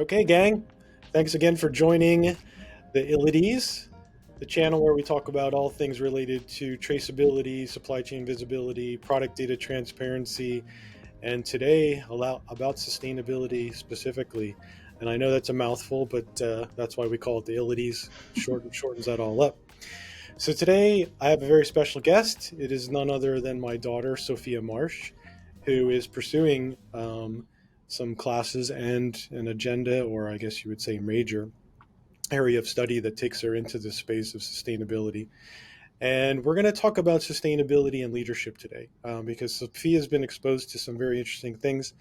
Okay, gang. Thanks again for joining the Ilities, the channel where we talk about all things related to traceability, supply chain visibility, product data transparency, and today about sustainability specifically. And I know that's a mouthful, but that's why we call it the Ilities. Shortens that all up. So today I have a very special guest. It is none other than my daughter, Sophia Marsh, who is pursuing some classes and an agenda, or I guess you would say major area of study that takes her into the space of sustainability. And we're going to talk about sustainability and leadership today because Sophia has been exposed to some very interesting things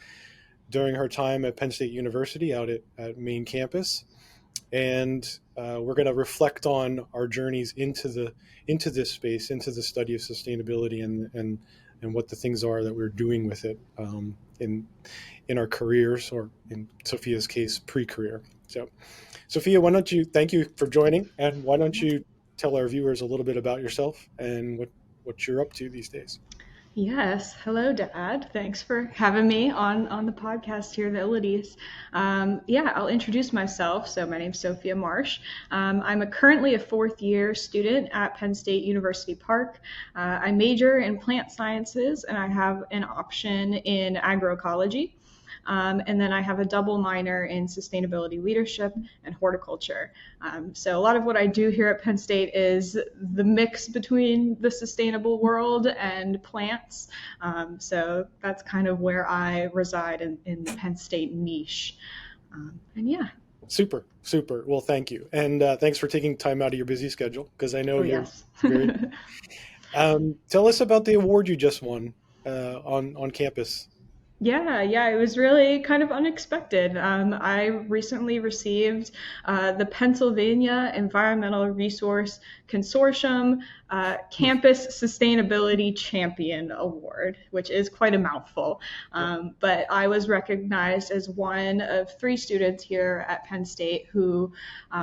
during her time at Penn State University out at main campus. And we're going to reflect on our journeys into this space, into the study of sustainability, and what the things are that we're doing with it in our careers, or in Sophia's case, pre-career. So, Sophia, thank you for joining, and why don't you tell our viewers a little bit about yourself and what you're up to these days? Yes. Hello, Dad. Thanks for having me on the podcast here, the Ilities. I'll introduce myself. So my name's Sophia Marsh. I'm currently a fourth year student at Penn State University Park. I major in plant sciences and I have an option in agroecology. And then I have a double minor in sustainability leadership and horticulture. So a lot of what I do here at Penn State is the mix between the sustainable world and plants. So that's kind of where I reside in the Penn State niche. And yeah. Super. Well, thank you. And thanks for taking time out of your busy schedule, because I know Oh, you're yes. very. Tell us about the award you just won on campus. Yeah, it was really kind of unexpected. I recently received the Pennsylvania Environmental Resource Consortium Campus Sustainability Champion Award, which is quite a mouthful. But I was recognized as one of three students here at Penn State who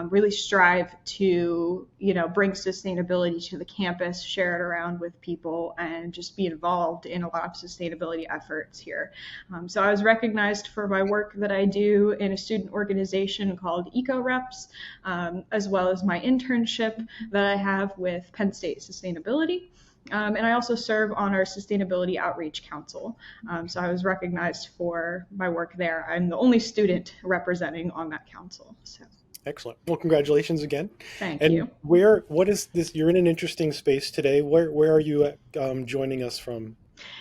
really strive to, bring sustainability to the campus, share it around with people, and just be involved in a lot of sustainability efforts here. So I was recognized for my work that I do in a student organization called EcoReps, as well as my internship that I have with Penn State Sustainability. And I also serve on our Sustainability Outreach Council. So I was recognized for my work there. I'm the only student representing on that council. So. Excellent. Well, congratulations again. Thank And you. what is this? You're in an interesting space today. Where are you joining us from?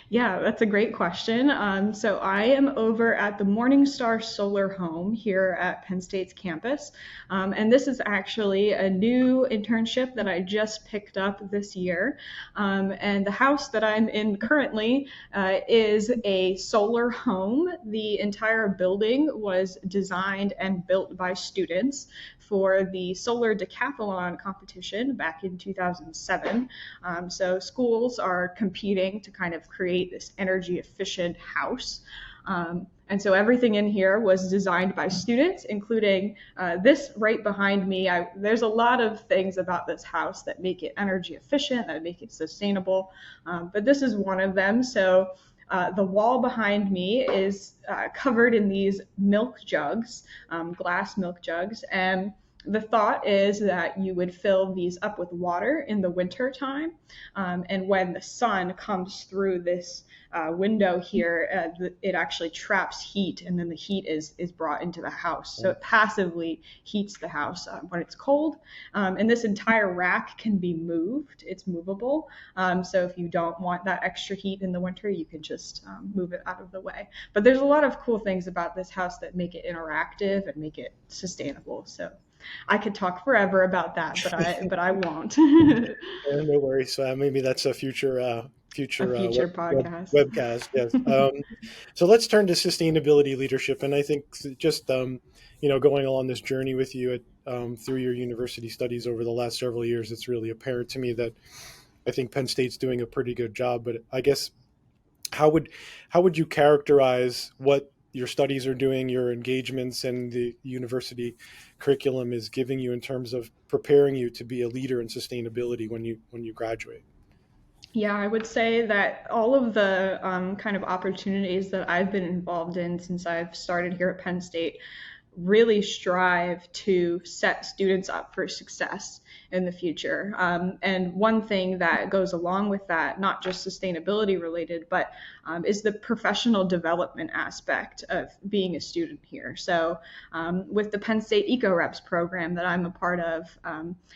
Yeah, that's a great question. So I am over at the Morningstar Solar Home here at Penn State's campus. And this is actually a new internship that I just picked up this year. And the house that I'm in currently is a solar home. The entire building was designed and built by students for the solar decathlon competition back in 2007. So schools are competing to kind of create this energy efficient house. And so everything in here was designed by students, including this right behind me. There's a lot of things about this house that make it energy efficient, that make it sustainable, but this is one of them. So the wall behind me is covered in these milk jugs, glass milk jugs, and the thought is that you would fill these up with water in the winter time, and when the sun comes through this window here, it actually traps heat, and then the heat is brought into the house. So it passively heats the house when it's cold. And this entire rack can be moved. It's movable. So if you don't want that extra heat in the winter, you can just move it out of the way. But there's a lot of cool things about this house that make it interactive and make it sustainable. So I could talk forever about that, but I won't. No worries. Maybe that's a future A future podcast. webcast. Yes. So let's turn to sustainability leadership, and I think just going along this journey with you through your university studies over the last several years, it's really apparent to me that I think Penn State's doing a pretty good job. But I guess how would you characterize what your studies are doing, your engagements, and the university curriculum is giving you in terms of preparing you to be a leader in sustainability when you graduate? Yeah, I would say that all of the kind of opportunities that I've been involved in since I've started here at Penn State really strive to set students up for success in the future. And one thing that goes along with that, not just sustainability related, but is the professional development aspect of being a student here. So with the Penn State Eco Reps program that I'm a part of,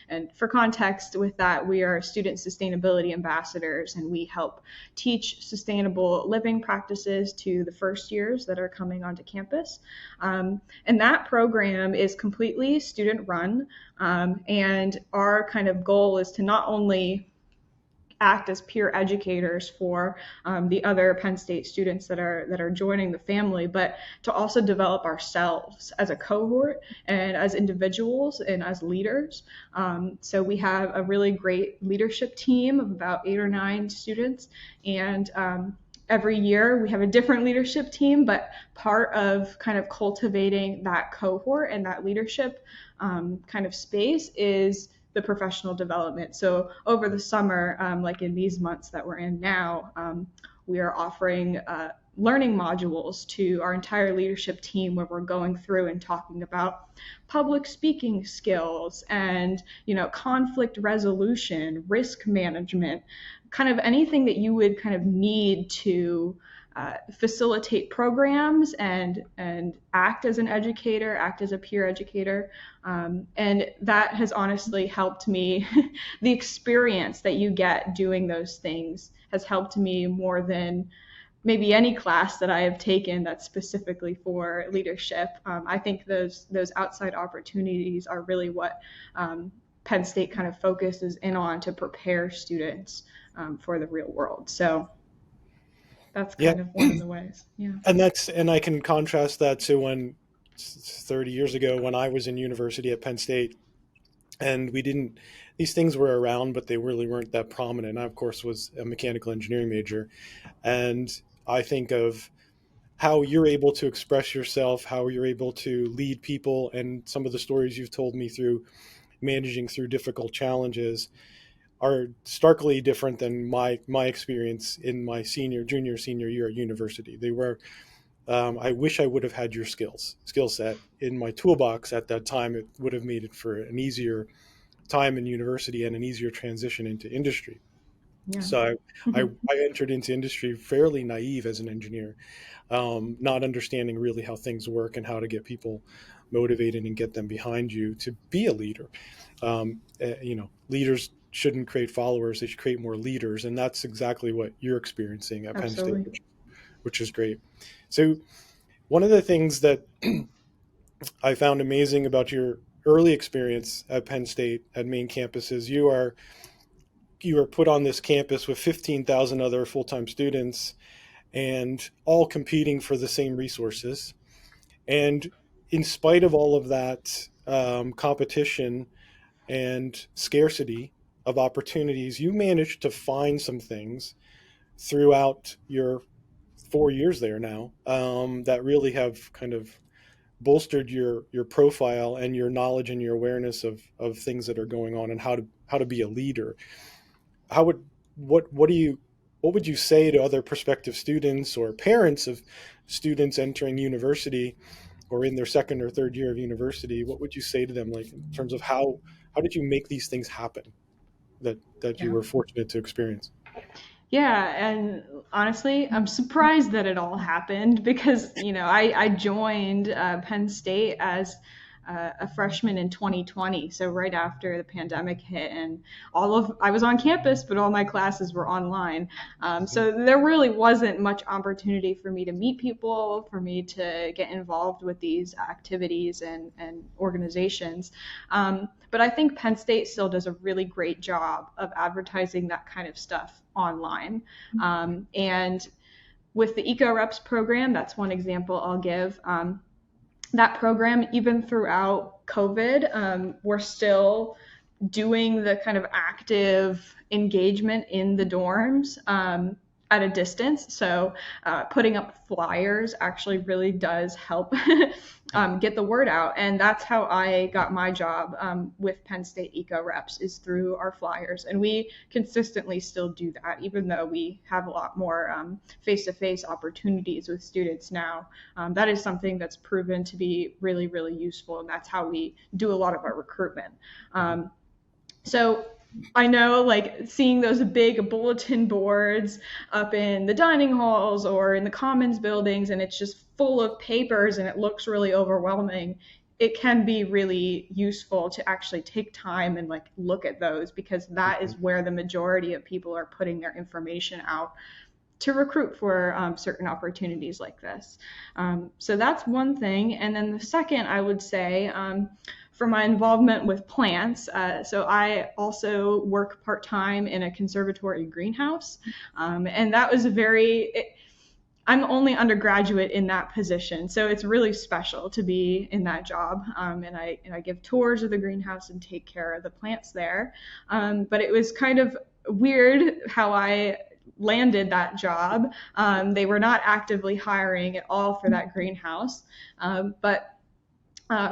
and for context with that, we are student sustainability ambassadors, and we help teach sustainable living practices to the first years that are coming onto campus. And that program is completely student run. And our kind of goal is to not only act as peer educators for the other Penn State students that are joining the family, but to also develop ourselves as a cohort and as individuals and as leaders. So we have a really great leadership team of about 8 or 9 students, and every year we have a different leadership team, but part of kind of cultivating that cohort and that leadership kind of space is the professional development. So over the summer, like in these months that we're in now, we are offering learning modules to our entire leadership team, where we're going through and talking about public speaking skills and, conflict resolution, risk management, kind of anything that you would kind of need to facilitate programs and act as an educator, act as a peer educator. And that has honestly helped me. The experience that you get doing those things has helped me more than maybe any class that I have taken that's specifically for leadership. I think those outside opportunities are really what Penn State kind of focuses in on to prepare students for the real world. So that's Yeah. kind of one of the ways. Yeah. And I can contrast that to when 30 years ago when I was in university at Penn State, and these things were around, but they really weren't that prominent. I, of course, was a mechanical engineering major. And I think of how you're able to express yourself, how you're able to lead people, and some of the stories you've told me through managing through difficult challenges are starkly different than my experience in my junior, senior year at university. They were, I wish I would have had your skill set in my toolbox at that time. It would have made it for an easier time in university and an easier transition into industry. Yeah. So I entered into industry fairly naive as an engineer, not understanding really how things work and how to get people motivated and get them behind you to be a leader. Leaders shouldn't create followers; they should create more leaders, and that's exactly what you're experiencing at Penn State, Absolutely. which is great. So, one of the things that I found amazing about your early experience at Penn State at main campus is you are put on this campus with 15,000 other full-time students and all competing for the same resources. And in spite of all of that competition and scarcity of opportunities, you managed to find some things throughout your 4 years there now that really have kind of bolstered your profile and your knowledge and your awareness of things that are going on and how to be a leader. How would what would you say to other prospective students or parents of students entering university or in their second or third year of university? What would you say to them, like in terms of how did you make these things happen that you Yeah. were fortunate to experience? Yeah, and honestly, I'm surprised that it all happened because, I joined Penn State as a freshman in 2020, so right after the pandemic hit, and I was on campus, but all my classes were online. So there really wasn't much opportunity for me to meet people, for me to get involved with these activities and organizations. But I think Penn State still does a really great job of advertising that kind of stuff online. And with the Eco Reps program, that's one example I'll give. That program, even throughout COVID, we're still doing the kind of active engagement in the dorms. at a distance. So putting up flyers actually really does help get the word out. And that's how I got my job with Penn State Eco Reps, is through our flyers. And we consistently still do that, even though we have a lot more face-to-face opportunities with students now. That is something that's proven to be really, really useful. And that's how we do a lot of our recruitment. So I know, like, seeing those big bulletin boards up in the dining halls or in the commons buildings, and it's just full of papers and it looks really overwhelming. It can be really useful to actually take time and like look at those, because that is where the majority of people are putting their information out to recruit for certain opportunities like this. So that's one thing. And then the second, I would say, for my involvement with plants. So I also work part-time in a conservatory greenhouse. And that was I'm only undergraduate in that position. So it's really special to be in that job. And I give tours of the greenhouse and take care of the plants there. But it was kind of weird how I landed that job. They were not actively hiring at all for that greenhouse. But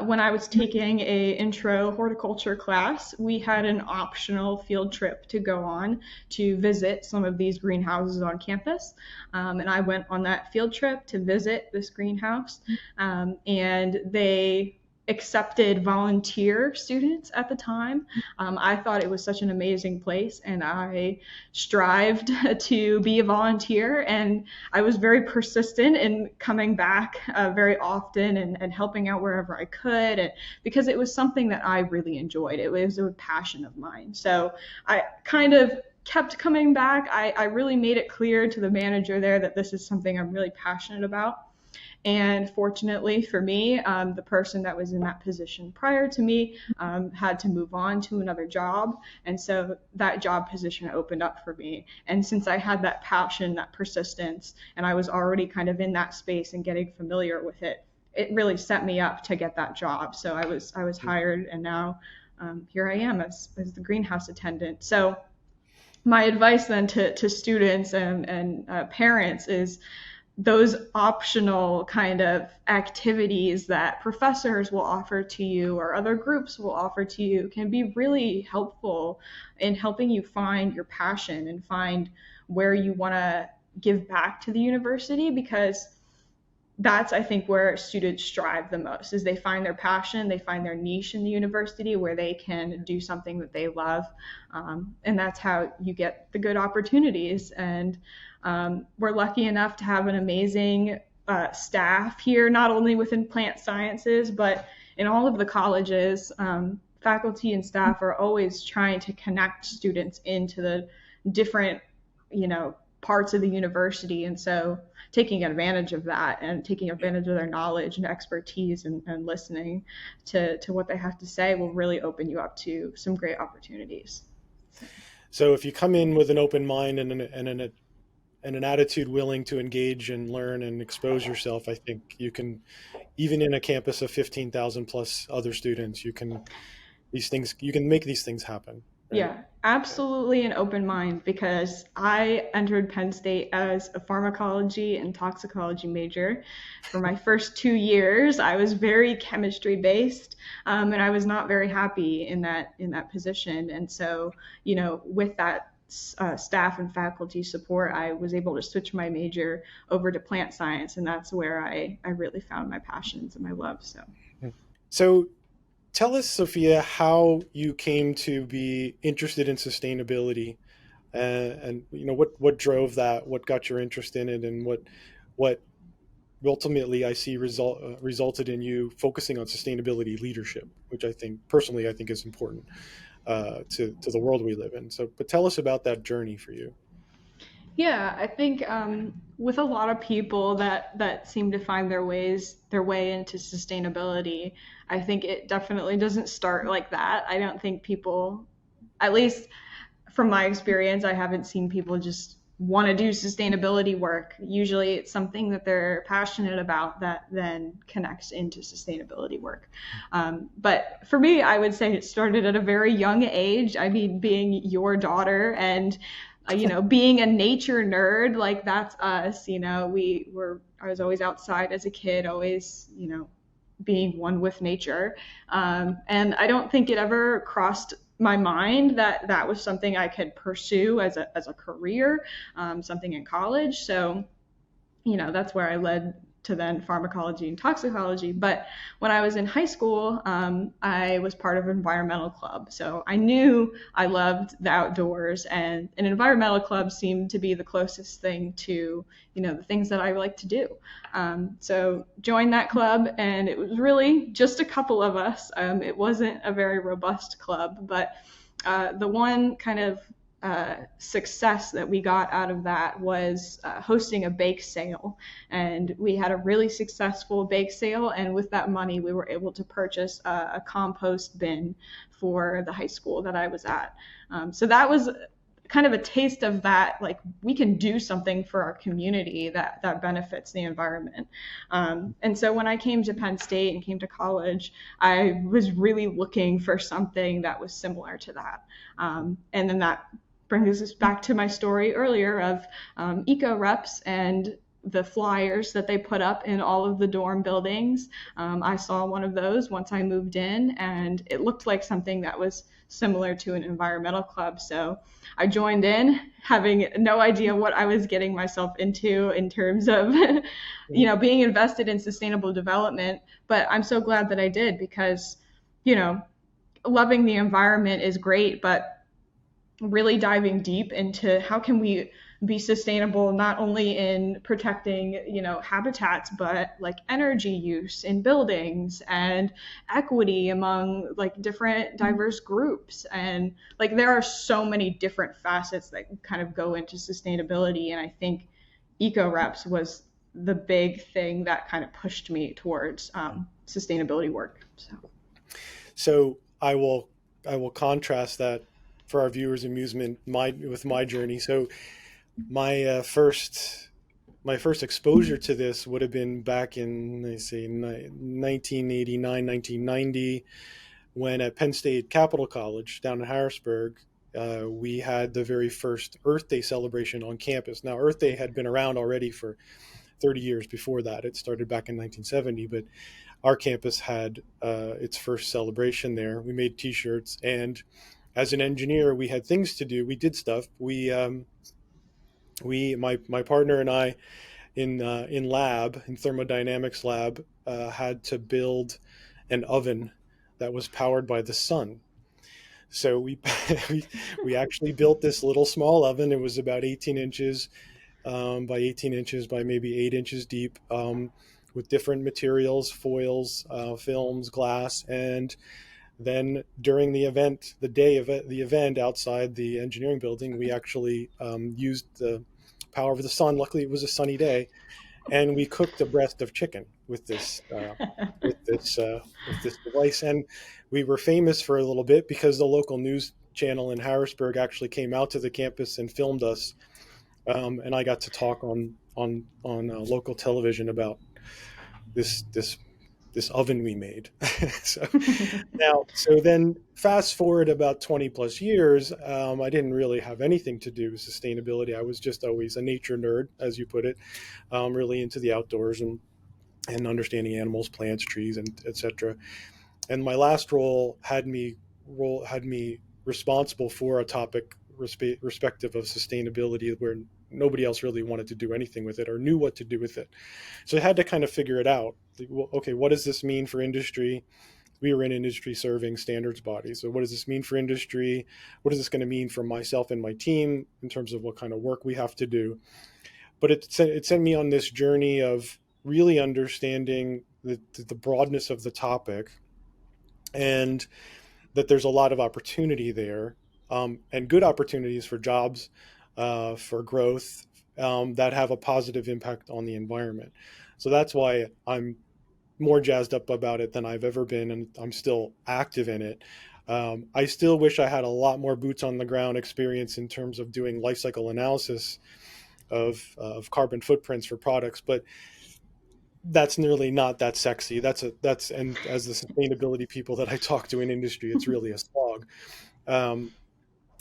when I was taking a intro horticulture class, we had an optional field trip to go on to visit some of these greenhouses on campus. And I went on that field trip to visit this greenhouse. And they accepted volunteer students at the time. I thought it was such an amazing place, and I strived to be a volunteer, and I was very persistent in coming back very often and helping out wherever I could, and because it was something that I really enjoyed. It was a passion of mine. So I kind of kept coming back. I really made it clear to the manager there that this is something I'm really passionate about. And fortunately for me, the person that was in that position prior to me had to move on to another job. And so that job position opened up for me. And since I had that passion, that persistence, and I was already kind of in that space and getting familiar with it, it really set me up to get that job. So I was hired, and now here I am as the greenhouse attendant. So my advice then to students and parents is, those optional kind of activities that professors will offer to you or other groups will offer to you can be really helpful in helping you find your passion and find where you want to give back to the university, because that's, I think, where students strive the most, is they find their passion, they find their niche in the university where they can do something that they love. And that's how you get the good opportunities. And we're lucky enough to have an amazing staff here, not only within plant sciences, but in all of the colleges. Faculty and staff are always trying to connect students into the different, parts of the university. And so taking advantage of that and taking advantage of their knowledge and expertise and listening to what they have to say will really open you up to some great opportunities. So if you come in with an open mind and an attitude willing to engage and learn and expose yourself, I think you can, even in a campus of 15,000 plus other students, you can make these things happen. Right? Yeah, absolutely an open mind, because I entered Penn State as a pharmacology and toxicology major. For my first 2 years, I was very chemistry based, and I was not very happy in that position. And so, with that staff and faculty support, I was able to switch my major over to plant science, and that's where I really found my passions and my love. So tell us, Sophia, how you came to be interested in sustainability, and what drove that, what got your interest in it, and what ultimately I see resulted in you focusing on sustainability leadership, which I think is important to the world we live in. So, but tell us about that journey for you. Yeah, I think with a lot of people that seem to find their way into sustainability, I think it definitely doesn't start like that. I don't think people, at least from my experience, I haven't seen people just want to do sustainability work. Usually it's something that they're passionate about that then connects into sustainability work. But for me, I would say it started at a very young age. I mean, being your daughter and being a nature nerd, like that's us. I was always outside as a kid, always, being one with nature. And I don't think it ever crossed my mind that that was something I could pursue as a career, something in college. So, that's where I led to then pharmacology and toxicology. But when I was in high school, I was part of an environmental club. So I knew I loved the outdoors, and an environmental club seemed to be the closest thing to, the things that I like to do. So joined that club, and it was really just a couple of us. It wasn't a very robust club, but the one kind of success that we got out of that was hosting a bake sale. And we had a really successful bake sale. And with that money, we were able to purchase a compost bin for the high school that I was at. So that was kind of a taste of that, like we can do something for our community that benefits the environment. And so when I came to Penn State and came to college, I was really looking for something that was similar to that. And then that brings us back to my story earlier of eco reps and the flyers that they put up in all of the dorm buildings. I saw one of those once I moved in, and it looked like something that was similar to an environmental club. So I joined in, having no idea what I was getting myself into in terms of, being invested in sustainable development. But I'm so glad that I did, because, loving the environment is great, but really diving deep into how can we be sustainable, not only in protecting, habitats, but like energy use in buildings and equity among like different diverse groups. And like there are so many different facets that kind of go into sustainability. And I think eco reps was the big thing that kind of pushed me towards sustainability work. So I will contrast that for our viewers' amusement with my journey. So my first exposure to this would have been back in, let's say, 1989, 1990, when at Penn State Capital College down in Harrisburg, we had the very first Earth Day celebration on campus. Now, Earth Day had been around already for 30 years before that. It started back in 1970, but our campus had its first celebration there. We made T-shirts, and as an engineer, we had things to do. We did stuff. My partner and I in thermodynamics lab, had to build an oven that was powered by the sun. So we actually built this little small oven. It was about 18 inches by 18 inches by maybe 8 inches deep, with different materials, foils, films, glass. And then during the event, the day of the event outside the engineering building, we actually used the power of the sun. Luckily, it was a sunny day, and we cooked a breast of chicken with this device. And we were famous for a little bit because the local news channel in Harrisburg actually came out to the campus and filmed us. And I got to talk on local television about this oven we made. So then fast forward about 20 plus years, I didn't really have anything to do with sustainability. I was just always a nature nerd, as you put it, really into the outdoors and understanding animals, plants, trees, and etc. And my last role had me responsible for a topic respective of sustainability where nobody else really wanted to do anything with it or knew what to do with it. So I had to kind of figure it out. Okay, what does this mean for industry? We were in industry serving standards bodies. So what does this mean for industry? What is this going to mean for myself and my team in terms of what kind of work we have to do? But it sent me on this journey of really understanding the broadness of the topic, and that there's a lot of opportunity there, and good opportunities for jobs, for growth, that have a positive impact on the environment. So that's why I'm more jazzed up about it than I've ever been, and I'm still active in it. I still wish I had a lot more boots on the ground experience in terms of doing life cycle analysis of carbon footprints for products, but that's nearly not that sexy. And as the sustainability people that I talk to in industry, it's really a slog.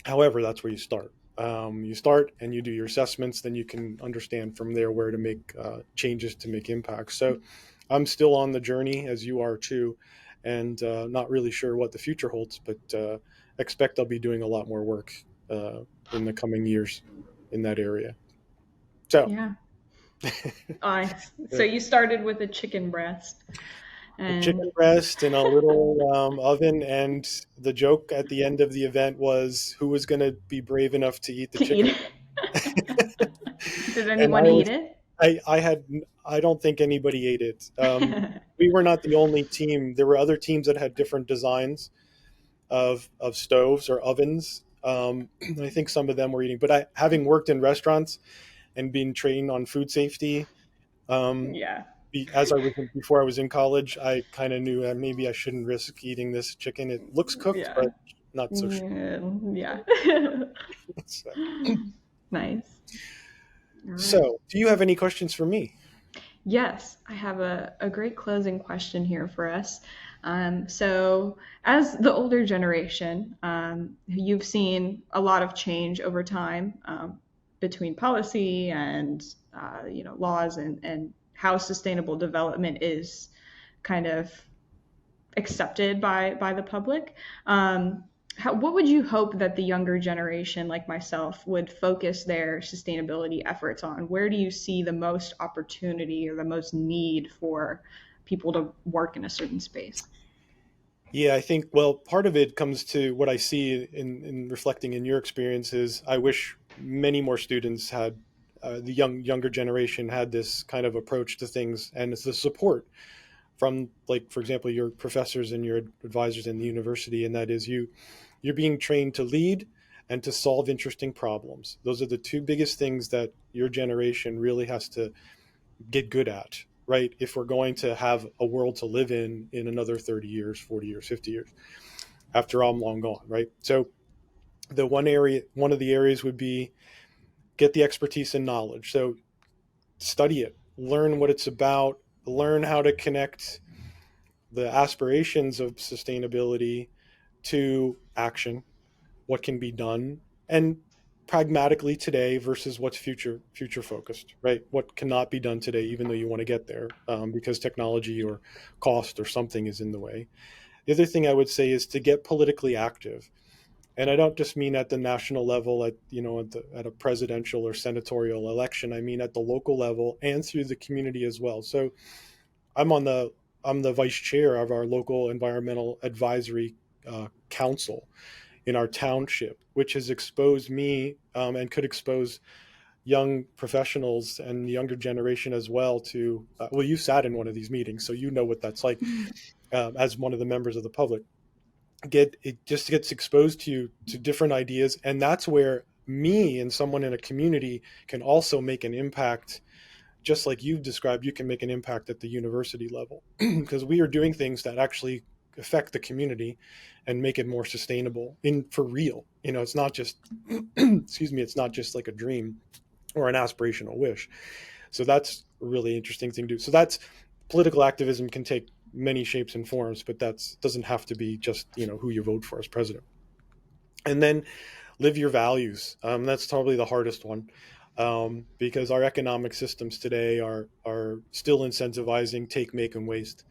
However, that's where you start. You start and you do your assessments, then you can understand from there where to make changes to make impacts. So I'm still on the journey, as you are too, and not really sure what the future holds, but expect I'll be doing a lot more work in the coming years in that area. So, Yeah. So you started with a chicken breast, a chicken and breast in a little oven, and the joke at the end of the event was who was going to be brave enough to eat the to eat chicken. it. Did And anyone eat it? I had, I don't think anybody ate it. We were not the only team. There were other teams that had different designs of stoves or ovens. I think some of them were eating, but having worked in restaurants and being trained on food safety, um, Yeah. as I was before I was in college, I kind of knew that maybe I shouldn't risk eating this chicken. It looks cooked, Yeah. but not so sure. Yeah. So, Nice. All right. so, do you have any questions for me? Yes, I have a great closing question here for us. So, as the older generation, you've seen a lot of change over time between policy and laws and how sustainable development is kind of accepted by the public. What would you hope that the younger generation, like myself, would focus their sustainability efforts on? Where do you see the most opportunity or the most need for people to work in a certain space? Yeah, I think, well, part of it comes to what I see in reflecting in your experiences. I wish many more students had, the younger generation had this kind of approach to things, and it's the support from, like, for example, your professors and your advisors in the university, and that is you're being trained to lead and to solve interesting problems. Those are the two biggest things that your generation really has to get good at, right? If we're going to have a world to live in another 30 years, 40 years, 50 years, after I'm long gone, right? So one of the areas would be get the expertise and knowledge. So study it, learn what it's about, learn how to connect the aspirations of sustainability to action, what can be done, and pragmatically today versus what's future focused, right? What cannot be done today, even though you want to get there, because technology or cost or something is in the way. The other thing I would say is to get politically active, and I don't just mean at the national level, at a presidential or senatorial election. I mean at the local level and through the community as well. So I'm on the I'm the vice chair of our local environmental advisory council in our township, which has exposed me, and could expose young professionals and the younger generation as well to. Well, you sat in one of these meetings, so you know what that's like, as one of the members of the public. It just gets exposed to you to different ideas, and that's where me and someone in a community can also make an impact, just like you've described. You can make an impact at the university level because we are doing things that actually affect the community and make it more sustainable in for real. It's not just excuse me, it's not just like a dream or an aspirational wish. So that's a really interesting thing to do. So that's political activism can take many shapes and forms, but that's doesn't have to be just who you vote for as president. And then live your values. That's probably the hardest one, because our economic systems today are still incentivizing take, make, and waste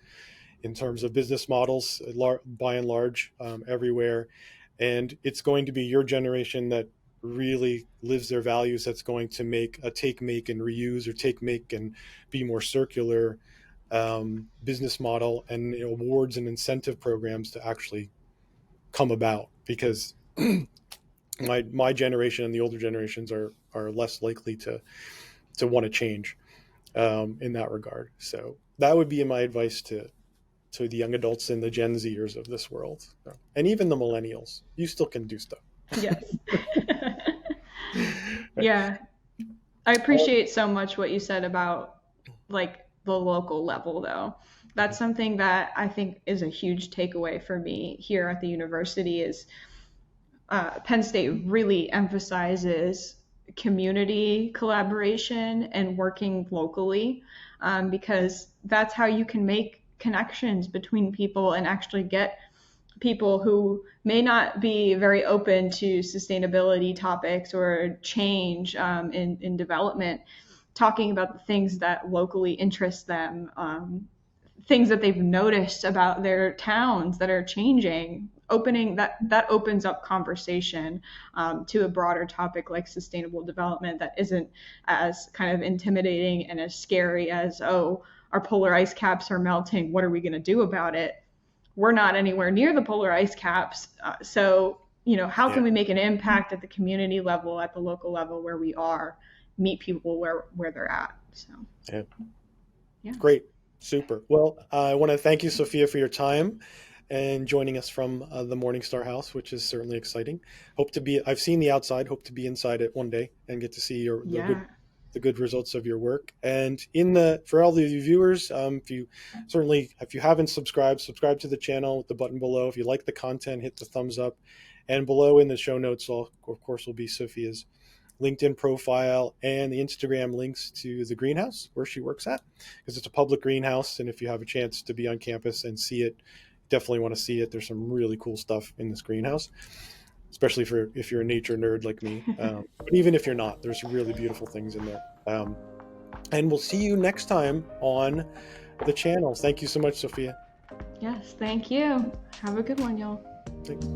in terms of business models, by and large, everywhere. And it's going to be your generation that really lives their values that's going to make a take, make, and reuse, or take, make, and be more circular business model and awards and incentive programs to actually come about, because my generation and the older generations are less likely to want to change, in that regard. So that would be my advice to the young adults and the Gen Zers of this world, and even the millennials. You still can do stuff. Yes. Yeah. I appreciate so much what you said about like the local level though. That's something that I think is a huge takeaway for me here at the university is Penn State really emphasizes community collaboration and working locally, because that's how you can make connections between people and actually get people who may not be very open to sustainability topics or change in development, talking about the things that locally interest them, things that they've noticed about their towns that are changing. Opening that opens up conversation to a broader topic like sustainable development that isn't as kind of intimidating and as scary as, oh, our polar ice caps are melting, what are we going to do about it? We're not anywhere near the polar ice caps, so how can we make an impact at the community level, at the local level where we are, meet people where they're at. So yeah. Great. Super. Well, I want to thank you, Sophia, for your time and joining us from the Morningstar House, which is certainly exciting. I've seen the outside, hope to be inside it one day and get to see the good results of your work. And for all the viewers, if you haven't subscribe to the channel with the button below. If you like the content, hit the thumbs up. And below in the show notes, of course, will be Sophia's LinkedIn profile and the Instagram links to the greenhouse where she works at, because it's a public greenhouse. And if you have a chance to be on campus and see it, definitely want to see it. There's some really cool stuff in this greenhouse, especially if you're a nature nerd like me. But even if you're not, there's really beautiful things in there. And we'll see you next time on the channel. Thank you so much, Sophia. Yes, thank you. Have a good one, y'all. Thanks.